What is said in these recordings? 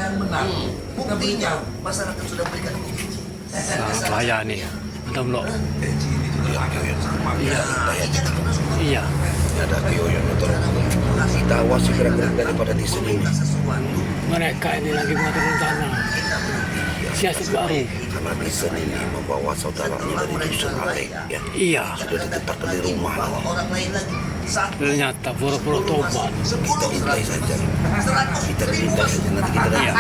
yang benar. Buktinya masyarakat sudah berikan bukti. Layani Madam Lo. Iya. Iya. Ada Kioyon motor. Kita awasi gerak-gerak daripada di sini. Mereka ini lagi mengatur rencana siasat baru. Karena di sini membawa saudaranya dari dusun Alek, ya. Iya. Sudah ditempatkan di rumah. Orang lain lagi. Ternyata pura-pura tobat. Kita intai saja. Kita intai saja nanti kita datang.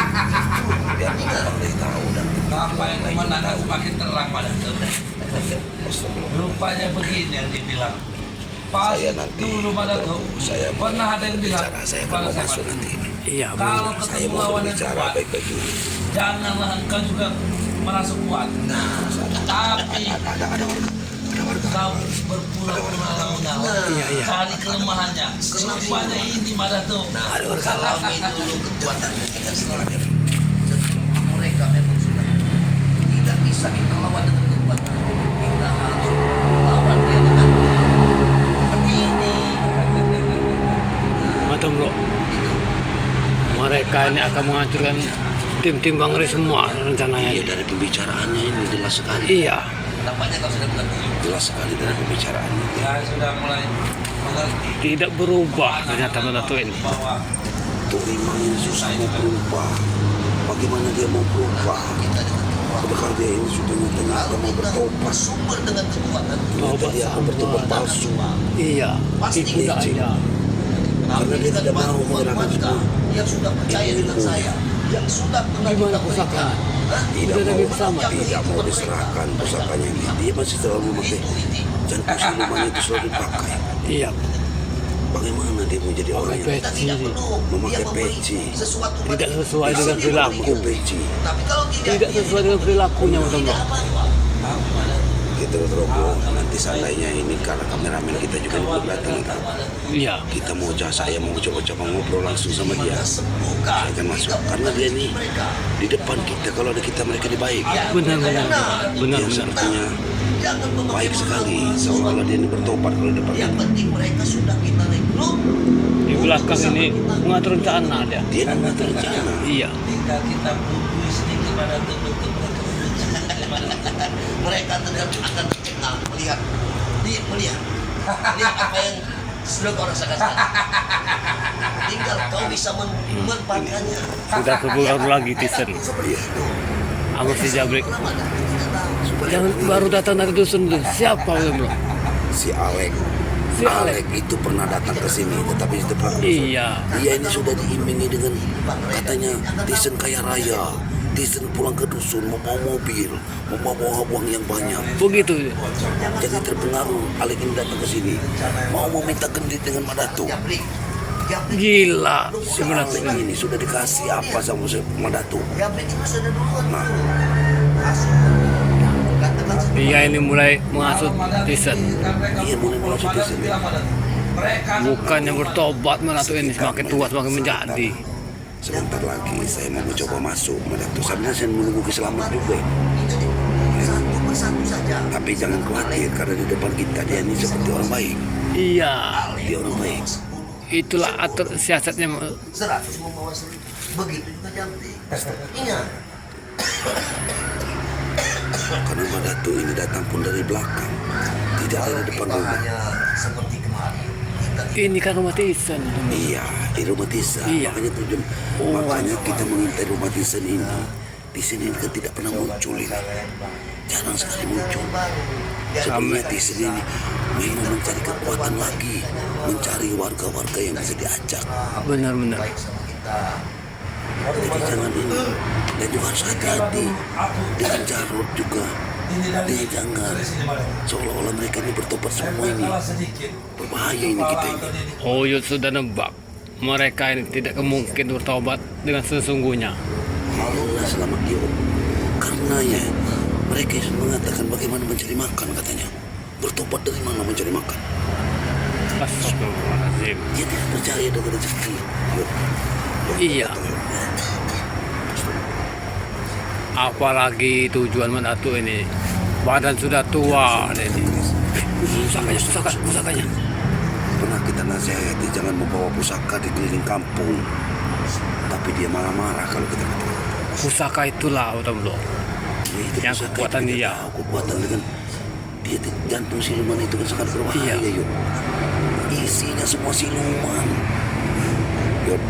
Biar kita tahu dan Apa yang kemenangan semakin terang pada rupanya begini yang dibilang. Pas saya nanti dulu pada tuh saya pernah ada yang bilang bicara, saya akan masuk nanti. Iya, kalau benar. Saya ketemu mau lawan yang berbicara kuat, baik-baik dulu. janganlah engkau juga merasa kuat. Tapi kau berpura-pura mengalah. Iya, iya. Cari kelemahannya. Rupanya ini pada tuh. Salami dulu kekuatannya kita selalu. Mereka memang sudah tidak bisa kita lawan dengan kekuatan. Kita harus lawan dia dengan begini. Madam Lo. Mereka ini akan menghancurkan tim-tim Bang Ri semua rencananya. Iya, dari pembicaraannya ini jelas sekali. Iya. Nampaknya kau sudah mengerti. Jelas sekali dari pembicaraannya. Ya sudah mulai mengerti Tidak berubah ternyata Dato ini. bahwa Tuh memang ini susah mau berubah. Bagaimana dia mau berubah? Padahal dia ini sudah nyata-nyata mau bertobat. Sumber dengan kekuatan. Ternyata dia akan bertobat palsu. Iya. Pasti Itu tidak ada. Karena dia tidak mau menyerahkan mereka yang sudah percaya dengan saya, yang sudah pernah Gimana kita pusaka? berikan. Hah? Tidak Udah mau, ada bersama. tidak mau diserahkan pusakanya ini. Dia masih selalu memakai jantung siluman itu selalu dipakai. Iya. Bagaimana dia mau jadi orang yang Kita tidak perlu memakai dia memberi peci. sesuatu pada Tidak kita. sesuai dengan Dia perilaku. memakai peci? Tapi kalau Tidak sesuai dengan perilakunya Madam Lo. Kita teroboh nanti seandainya ini karena kameramen kita juga belum datang itu. Iya. Kita mau saya mau coba-coba ngobrol langsung sama dia. Saya akan masuk karena dia ini di depan kita. Kalau ada kita mereka dia baik. Benar. Dia sepertinya baik sekali. Seolah-olah dia ini bertobat kalau di depan yang kita. penting mereka sudah kita rekrut. Di belakang ini mengatur rencana dia. Dia mengatur rencana. Iya. tinggal kita bubuhi sedikit pada tuh bentuk mereka. Mereka ternyata akan tercengang melihat apa yang sudah kau rasakan sekarang. Tinggal kau bisa memanfaatkannya. Sudah keluar lagi Tisen. Iya. Sama si Jabrik. Jangan baru datang dari dusun itu. Siapa Madam Lo? Si Alek. Si Alek. Alek itu pernah datang ke sini, tetapi di depan dusun. Iya. Dia ini sudah diiming dengan katanya Tisen kaya raya. Tisen pulang ke dusun membawa mobil, membawa uang yang banyak. Begitu. Jadi terpengaruh Alek ini datang ke sini mau meminta gendit dengan Madatu. Gila. Si Sebenarnya Alek ini sudah dikasih apa sama si Madatu? Nah, Iya ini mulai menghasut Tisen. dia mulai masuk ke sini. Bukannya bertobat malah tuh ini semakin tua semakin menjadi. Sebentar lagi saya mau mencoba masuk Madatu. Sebenarnya saya menunggu keselamatan juga. Satu persatu saja. Tapi jangan khawatir karena di depan kita dia ini seperti orang baik. Iya. Dia orang baik. Itulah atur siasatnya. 100 membawa 1000. Begitu juga Jamti. Ingat. Karena Madatu ini datang pun dari belakang. Tidak ada di depan rumah. Hanya seperti kemarin. Ini kan rumah Tisen. Iya, di rumah Tisa. Iya. Makanya tujuan, makanya kita mengintai rumah Tisen ini. Di sini kan tidak pernah muncul ini. Jarang sekali muncul. Sebenarnya Tisen ini memang mencari kekuatan lagi, mencari warga-warga yang bisa diajak. Benar-benar. Jadi jangan ini. Dan juga harus hati-hati dengan Jarod juga. Dia jangan seolah-olah mereka ini bertobat semua ini. Berbahaya ini kita ini. Oyut sudah nebak. Mereka ini tidak kemungkin bertobat dengan sesungguhnya. Allah selamat dia. Karena ya mereka sudah mengatakan bagaimana mencari makan katanya. Bertobat dari mana mencari makan? Astagfirullahaladzim. Dia tidak percaya dengan rezeki. Iya. Apalagi tujuan Madatu ini. Badan sudah tua ini. Pusakanya. Pernah kita nasihati jangan membawa pusaka di keliling kampung. Tapi Tapi dia malah marah kalau kita katakan. Pusaka itulah Tom Bro. Ya, itu Yang pusaka kekuatan itu kita dia. tahu, kekuatan dengan dia jantung siluman itu kan sangat berbahaya. Iya. Yud. Isinya semua siluman. Yud.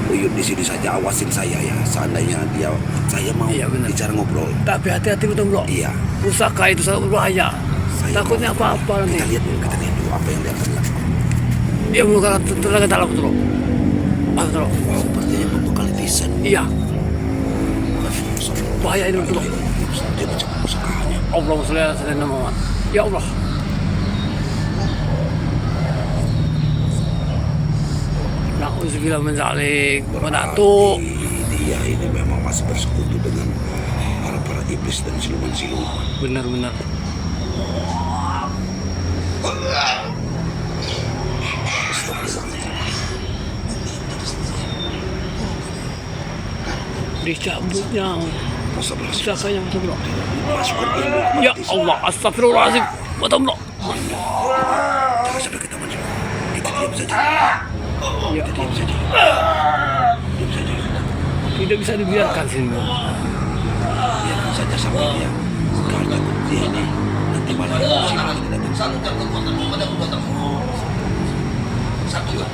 Oh, Yud, di sini saja awasin saya ya. Seandainya saya mau Iya, benar. bicara ngobrol. Tapi hati-hati Tom Bro. Iya. Pusaka itu sangat berbahaya. Saya Takutnya mau- apa-apa nanti. Kita lihat dulu apa yang dia akan lakukan. Dia menggunakan tenaga dalam Tom Bro. Ah, Tom Bro. Sepertinya membekali Vincent. Iya. Bahaya ini Tom Bro. Dia baca pusakanya. Allahumma sholli ala sayyidina Muhammad. Ya Allah. Na'udzubillah min dzalik. Datuk. Dia ini memang masih bersekutu dengan para iblis dan siluman-siluman. Benar-benar. Dicabutnya pusakanya Tom Bro. Masukkan ilmu. Ya Allah, astagfirullahaladzim. Tom Bro. Jangan sampai kita masuk. Kita diam saja. Ya Diam saja. Diam saja. tidak bisa dibiarkan sini. Biarkan saja sampai dia. Karena dia ini nanti malah siluman tidak bisa. Salurkan kekuatanmu pada kekuatanmu. Satukan.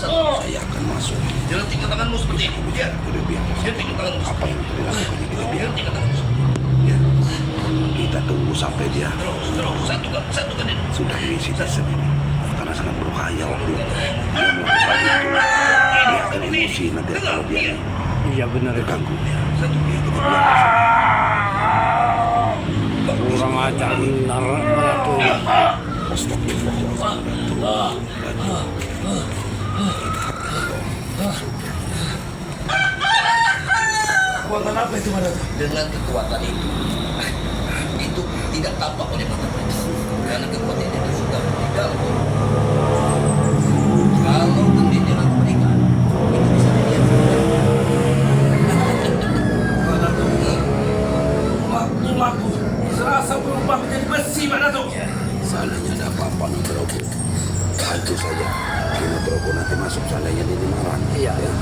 Saya akan masuk. Jangan tinggal tanganmu seperti ini. Ya. Sudah biar. Jangan tinggal tanganmu Apa seperti yang ini. dilakukan kita biar. Jangan tinggal tanganmu seperti ini. Ya. Kita tunggu sampai dia Terus. Satukan ini. sudah mengisi Vincent ini. Karena sangat berbahaya waktu dia melakukan itu. Dia akan emosi nanti kalau dia Iya benar itu. terganggu. Ya, kita biarkan. Kurang ajar benar Ratu. Kekuatan apa itu Madato? Dengan kekuatan itu tidak tampak oleh mata mereka. Karena kekuatan itu sudah meninggal. Kalau gendit dengan mereka, itu bisa dilihat. Madato. Rumahku serasa berubah menjadi besi Madato. Seandainya ada apa-apa Nugroho, bantu saja. Si Nugroho nanti masuk seandainya dia dimarah. Iya. Ya.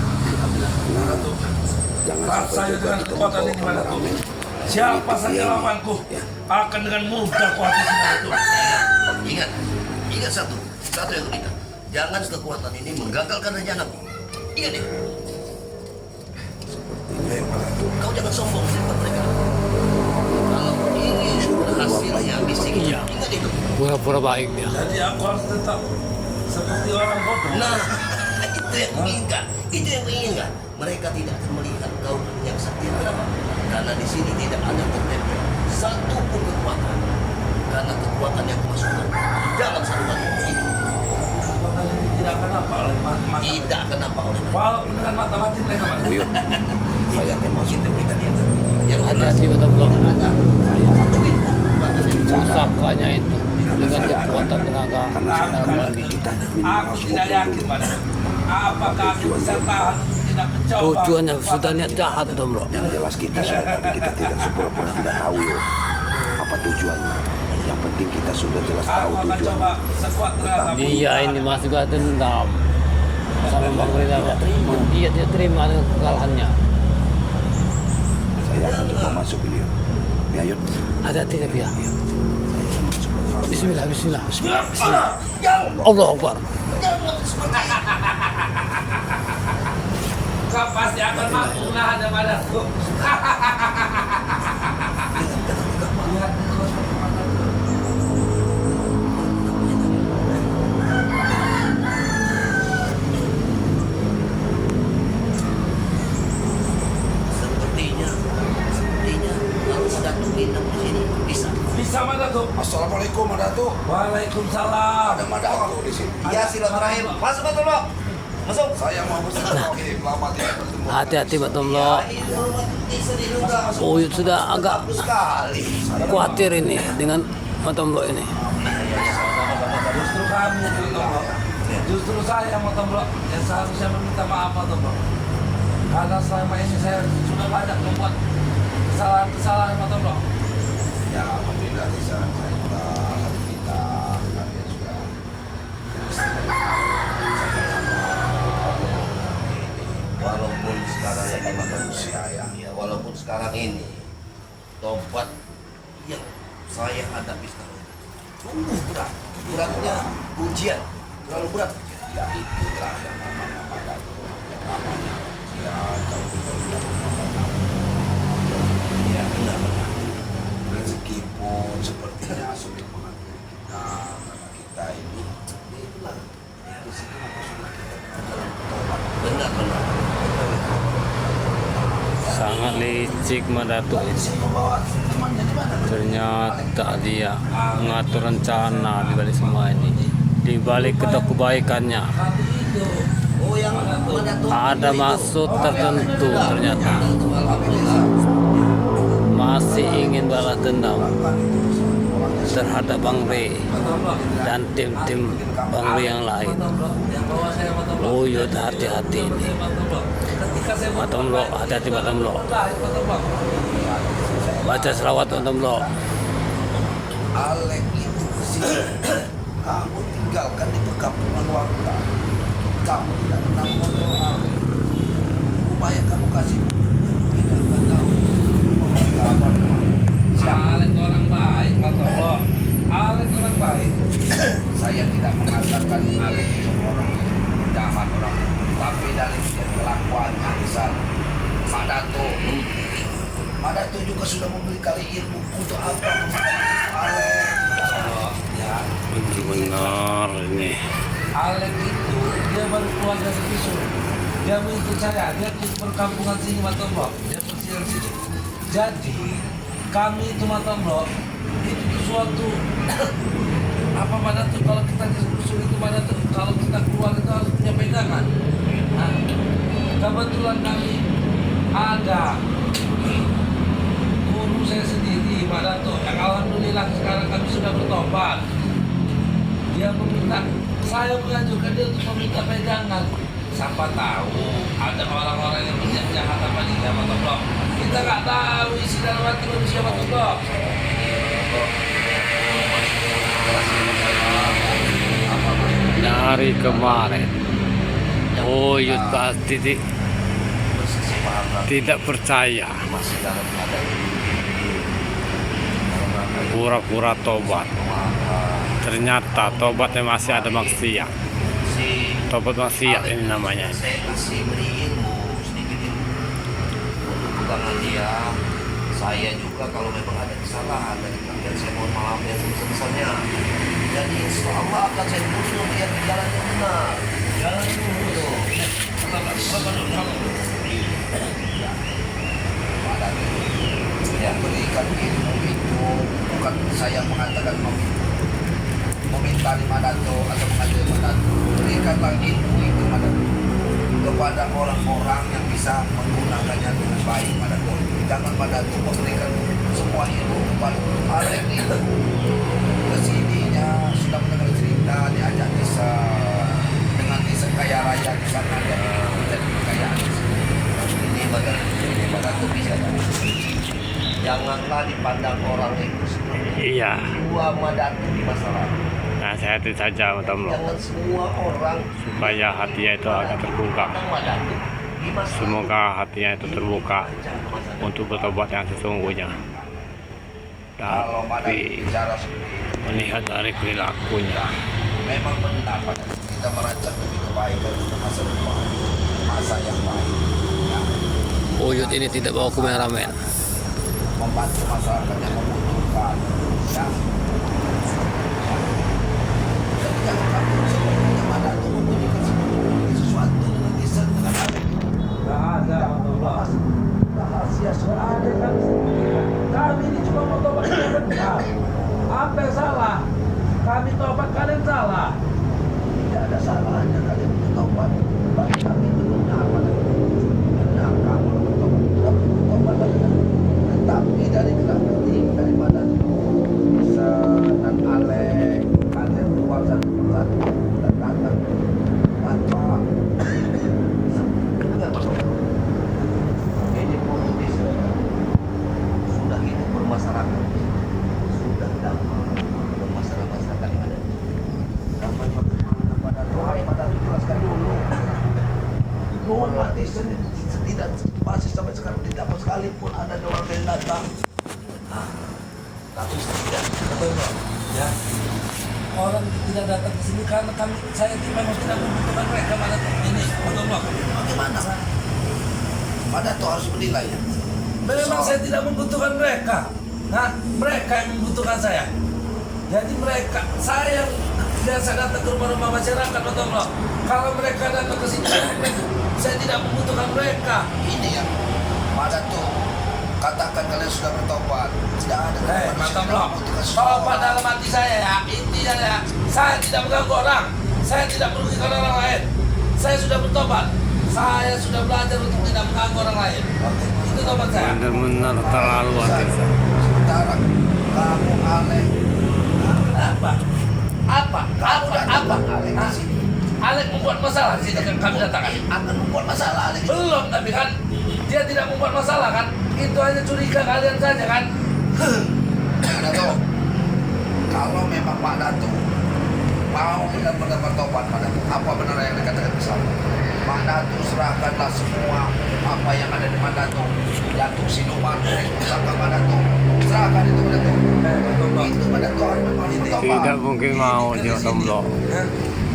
Nah, jangan Saat sampai saya juga dengan kita kekuatan membawa ini Madato, kameramen. siapa Itu saja dia. lawanku Ya. akan dengan mudah kuhabisi Madato. Ingat satu yang kita. Jangan kekuatan ini menggagalkan rencanamu. Ingat ya, Sepertinya yang Ratu. kau jangan sombong di depan mereka. Kalau kau ingin hasilnya misi Iya. ingat itu. Pura-pura baik dia. Jadi aku harus tetap seperti orang bodoh. Nah, itu yang kuinginkan. Itu yang kuinginkan. Mereka tidak akan melihat kau yang sakti. Kenapa? Karena di sini tidak ada tertempel satu pun kekuatan. Karena kekuatan yang kumasukkan dalam satu ini Kekuatan ini tidak akan apa oleh mata. tidak akan nampak oleh mereka. Walaupun dengan mata mati mereka Madato. Buyut, saya akan masuk. Kita berikan yang Hati-hati Tom Bro. ada. Mungkin kekuatan yang Pusakanya itu dengan kekuatan tenaga Karena kita Aku tidak yakin Madato. Apakah aku bisa tahan untuk tidak mencoba? tujuannya sudah niat jahat Tom Bro. yang jelas kita sudah, tapi kita tidak sepura-pura tidak tahu yo apa tujuannya. Yang penting kita sudah jelas tahu Aku akan coba tujuannya. sekuat tenaga. Dia ini masih juga dendam sama Bang Rida. Dia tidak terima dengan kekalahannya. Saya akan coba masuk beliau. Ya, yuk. Hati-hati tapi ya. Bismillah, bismillah. yang Allah Akbar. Kau pasti akan mampu menahan Madato. sepertinya harus ada tulisan di sini bisa. Bisa Madato. Assalamualaikum Madato. Waalaikumsalam. Ada Madato di sini. Iya silaturahim. Masuk betul Bang. Masuk. Saya mau bersilaturahim. Lama tidak bertemu. Hati-hati Pak Tom Bro. Uyut sudah agak sekali. khawatir ini dengan Pak Tom Bro ini. Justru kamu Matombro. Justru saya Matombro yang seharusnya meminta maaf Matombro. Karena selama ini saya sudah banyak membuat kesalahan-kesalahan Matombro. Ya, alhamdulillah bisa. Kita kalian sudah memang manusia ya. Walaupun sekarang ini tobat yang saya hadapi sekarang sungguh berat. Beratnya ujian, terlalu berat. Ya itulah yang namanya pada yang namanya ya benar-benar rezeki pun sepertinya sulit mengambil kita karena kita ini itulah rezeki sudah kita dalam tobat benar-benar Sangat licik Madatuk ini. saya membawa temannya di mana? Ternyata dia mengatur rencana di balik semua ini. Di balik kebaikannya Satu itu. Oh yang mana tuh? ada maksud tertentu ternyata. Masih ingin balas dendam terhadap Bang Rey dan tim-tim Bang Rey yang lain. Yang bawa saya Pak Tomlo. Uyut hati-hati ini. Ketika saya Pak Tomlo, hati-hati Pak Tomlo. Pak Tomlo. Baca selawat Pak Tomlo. Alek itu kesini. Kamu tinggalkan di perkampungan warga. Kamu tidak pernah mengontrol Alek. Upaya kamu kasih. Tidak akan tahu. Alek orang baik Pak Tomlo. Alek orang baik. Saya tidak mengatakan Alek itu orang jahat orang, tapi dari kelakuannya misal Madato juga sudah memberi kali ilmu untuk apa Alek. Ya. Benar ini. Alek itu dia baru keluar dari Bisu. Dia mengikut saya. Dia ke perkampungan sini Pak Tomlo. Dia bersiar sini. Jadi kami itu Pak Tomlo itu sesuatu apa pada tuh kalau kita disusul itu pada tuh kalau kita keluar itu harus punya pegangan. Nah, kebetulan kami ada guru saya sendiri Pak Dato yang alhamdulillah sekarang kami sudah bertobat. Dia meminta saya mengajukan dia untuk meminta pegangan. Siapa tahu ada orang-orang yang berniat jahat apa dia Pak Tomlo. Kita nggak tahu isi dalam hati manusia Pak Tomlo. Dari kemarin Uyut pasti tidak percaya, Masih dalam keadaan pura-pura tobat. Ternyata tobatnya masih ada maksiat. si Tobat maksiat ini namanya. saya kasih beri ilmu sedikit ilmu untuk pegangan dia. Saya juga kalau memang ada kesalahan dari kalian saya mohon maaf yang sebesar-besarnya. Jadi insya Allah akan saya tuntun dia ke jalan yang benar. Jalan lurus. Yang berikan ilmu itu bukan saya mengatakan meminta di Madato atau mengajari Madato. Berikanlah ilmu itu Madato kepada orang-orang yang bisa menggunakannya dengan baik Madato. Jangan Madato memberikan semua ilmu kepada Alek itu. Kesininya sudah mendengar cerita diajak desa dengan desa kaya raya di sana dia menjadi kekayaan. Ini Madato bisa. Janganlah dipandang orang itu seperti Iya. dua Madato di masalah. Nasihati saja Pak Tomlo Jangan semua orang supaya hatinya itu agak terbuka. pandang Madato di masalah. Semoga hatinya itu terbuka untuk bertobat yang sesungguhnya. Kalau Madato Tapi bicara seperti itu, melihat dari perilakunya, memang benar Pak. Kita merancang demi kebaikan untuk masa depan, masa yang baik. Ya, Uyut ini tidak bawa kameramen. membantu masyarakat yang membutuhkan. Ya. Jadi jangan kamu sepertinya Madato membunyikan sesuatu dengan lisan dengan Alek. Nggak ada Pak Tomlo. Rahasia Nggak soal ada kami sendiri. Kami ini cuma mau tobat yang benar. Apa yang salah? Kami tobat kalian salah. tidak ada salahnya kalian bertobat. Bagi kami itu benar Madato. Benar kamu bertobat benar. Tetapi dari kerabat dari Madato bisa dan Alek kalian keluar satu persatu dan rumah Tisen tidak masih sampai sekarang tidak mau sekalipun ada warga yang datang. Nah, tapi tidak. Betul bro. Ya. Orang tidak datang ke sini karena saya memang tidak membutuhkan mereka pada ini. Betul bro. Bagaimana? Pada itu harus menilai ya. Memang saya tidak membutuhkan mereka. Nah, mereka yang membutuhkan saya. Jadi mereka, saya yang biasa datang ke rumah-rumah masyarakat, betul bro. Kalau mereka datang ke sini, saya tidak membutuhkan mereka. Ini yang pada tuh katakan kalian sudah bertobat. Tidak ada Mantap bro. Tobat dalam hati saya ya. Intinya ya, saya tidak mengganggu orang. Saya tidak merugikan orang lain. Saya sudah bertobat. Saya sudah belajar untuk tidak mengganggu orang lain. Itu tobat saya. Benar-benar terlalu hati. Sementara kamu Alek, Apa? Apa? Alek di sini Alek membuat masalah di sini kan kami datangkan. akan membuat masalah Alek. Belum, tapi kan dia tidak membuat masalah kan. Itu hanya curiga kalian saja kan. Pak Dato, kalau memang Pak Dato mau benar-benar bertobat padaku, apa benar yang dikatakan bersama? Pak Dato serahkanlah semua apa yang ada di Pak Dato, jantung siluman, pusaka Pak Dato, serahkan itu Pak Dato. Itu Pak Dato harus memang bertobat. Tidak mungkin mau Jotomlo.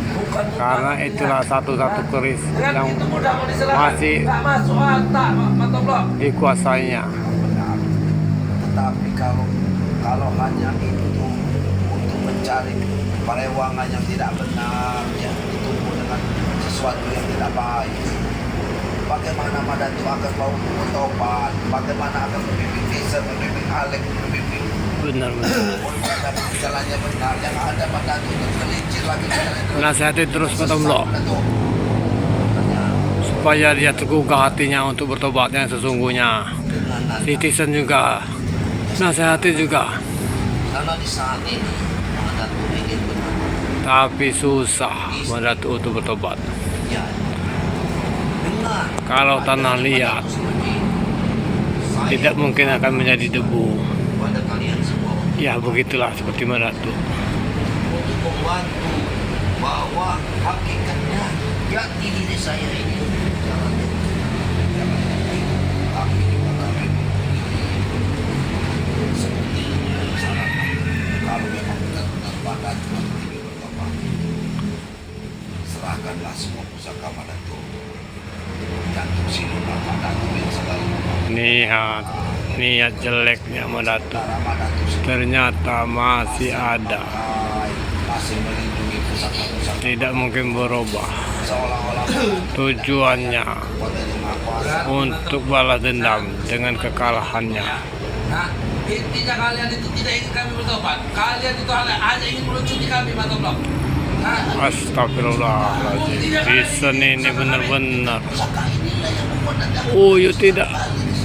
Bukan Karena itulah satu-satu keris dengan yang itu mudah mau diserahkan. masih Nggak masuk otak, mantap bro. dikuasainya. Benar. Tetapi kalau hanya itu untuk mencari perewangan yang tidak benar, ya ditumbuh dengan sesuatu yang tidak baik, bagaimana Pak Dato akan mau bertobat? Bagaimana akan membimbing Tisen, membimbing Alek, membimbing Benar-benar. jalannya benar? Yang ada Pak Dato itu tergelincir lagi jalan. Nasihati terus Jotomlo supaya dia tergugah hatinya untuk bertobat yang sesungguhnya. Citizen juga nasihati juga, Karena di saat ini Pak Dato ingin benar. tapi susah Mandatu untuk bertobat. Ya, dengar. Kalau tanah liat Saya tidak mungkin akan menjadi debu. pada kalian semua Ya begitulah seperti Mandatu. untuk membantu bahwa hakikatnya jati diri saya ini jalan tapi juga kami seperti saran kalau memang benar-benar pada Tuhan ini bertobat, serahkanlah semua pusaka pada Tuhan, jantung siluman pada Tuhan yang segala Niat jeleknya Mandatu darah pada Tuhan ternyata masih ada. masih melindungi pusaka-pusaka Tidak mungkin berubah. seolah-olah Tujuannya pada yang Maha Kuasa. untuk balas dendam dengan kekalahannya. Nah, intinya kalian itu tidak ingin kami bertobat. Kalian itu hanya ingin melucuti kami, mantap bro. Nah, Astagfirullahaladzim. Tisen ini benar-benar. Pusaka inilah yang membuat anda Uyu tidak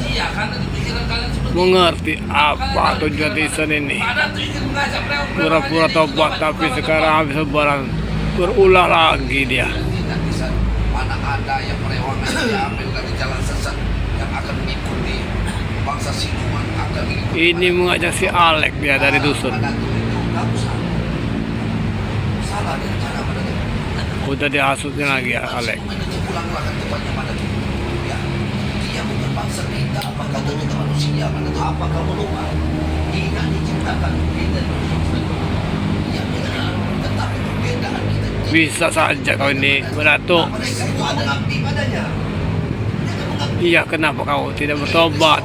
iya karena di pikiran kalian seperti mengerti apa tujuan Tisen ini. Pada tuh ingin mengajak Pura-pura tobat tapi sekarang habis lebaran berulah lagi dia. tidak bisa mana ada yang perewangan diambil dari jalan sesat yang akan mengikuti bangsa siluman akan mengikuti Ini mengajak si Alek dia dari dusun. pada itu kamu salah dari cara pada itu Udah dihasutnya lagi ya Alek. pulanglah ke tempatnya pada itu ya dia bukan bangsa kita apakah itu kita manusia pada itu apa kamu lupa tidak diciptakan kita ya benar tetapi perbedaan kita Bisa saja kau ini Mandatu. mereka itu ada abdi padanya. Mereka mengabdi Iya, kenapa kau tidak bertobat?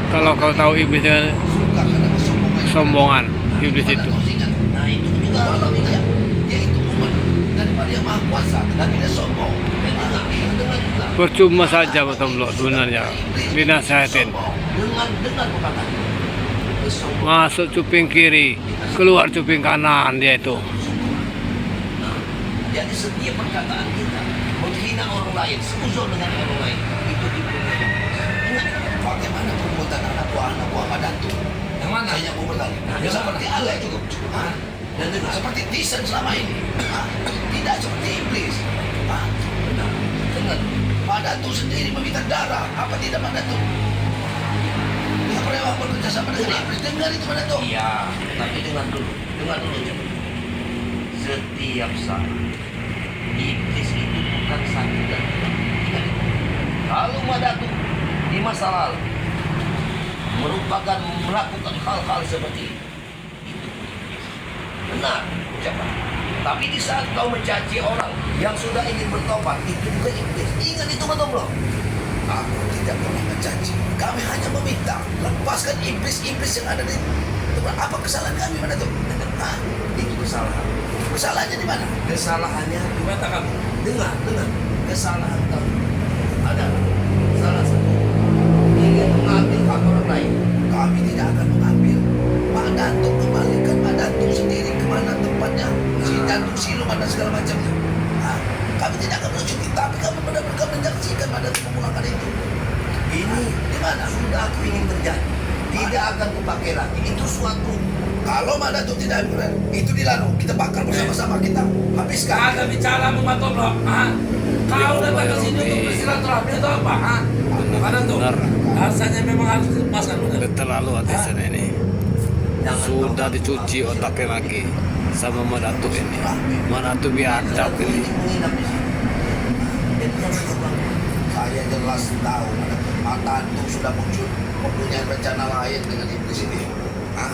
Kalau kau tahu iblis dengan suka karena kesombongan. sombongan iblis itu. Nah itu juga Allah dia. Dia itu umat daripada yang maha kuasa dan tidak sombong. Dengan juga Percuma saja Jotomlo sebenarnya dinasihatin. dengan perkataan kesombongan. Masuk cuping kiri, keluar cuping kanan dia itu. Jadi setiap perkataan kita menghina orang lain, seuzon dengan orang lain itu dipunyai. Ingat bagaimana perbuatan anak buah Pak Dato? yang mana? Saya mau bertanya. Ya, seperti Allah itu. Dan dengan seperti Tisen selama ini. Tidak seperti iblis. Benar. Dengar. Pak Dato sendiri meminta darah. Apa tidak Pak Dato? Dia berewah bekerja sama dengan iblis. Dengar itu Pak Dato. Iya, tapi dengar dulu. Setiap saat iblis itu bukan satu dan dua. Pak Datuk di masa lalu merupakan melakukan hal-hal seperti itu. Benar, ucapan. Tapi di saat kau mencaci orang yang sudah ingin bertobat, itu juga iblis. Ingat itu betul belum? Aku tidak pernah mencaci. Kami hanya meminta lepaskan iblis-iblis yang ada di tempat. Apa kesalahan kami mana tuh? Hah? Itu kesalahan. Kesalahannya di mana? Kesalahannya, Gimana kamu? dengar. Kesalahan kamu adalah salah satu ingin mengambil hak orang lain. Kami tidak akan mengambil. Pak Datuk kembalikan Pak Datuk sendiri kemana tempatnya. Si Datuk siluman dan segala macamnya. Hah? Kami tidak akan menuju, tapi kami benar-benar menyaksikan Pak Datuk memulangkan itu. Ini Di mana? sudah aku ingin terjadi. Tidak akan kupakai lagi. Itu suatu Kalau Pak Datuk tidak benar, itu dilalu. Kita bakar bersama-sama, kita habiskan. Ada bicara membantu bro. Kau datang ke sini untuk bersilaturahmi atau apa? Mana tuh? Benar. Rasanya memang harus dilepaskan benar. Terlalu hati ini. Sudah dicuci otaknya lagi sama Manatu ini. Manatu biadab ini. menginap di sini. Jadi jangan terbang. Saya jelas tahu Pak Datuk sudah muncul mempunyai rencana lain dengan iblis ini. Hah?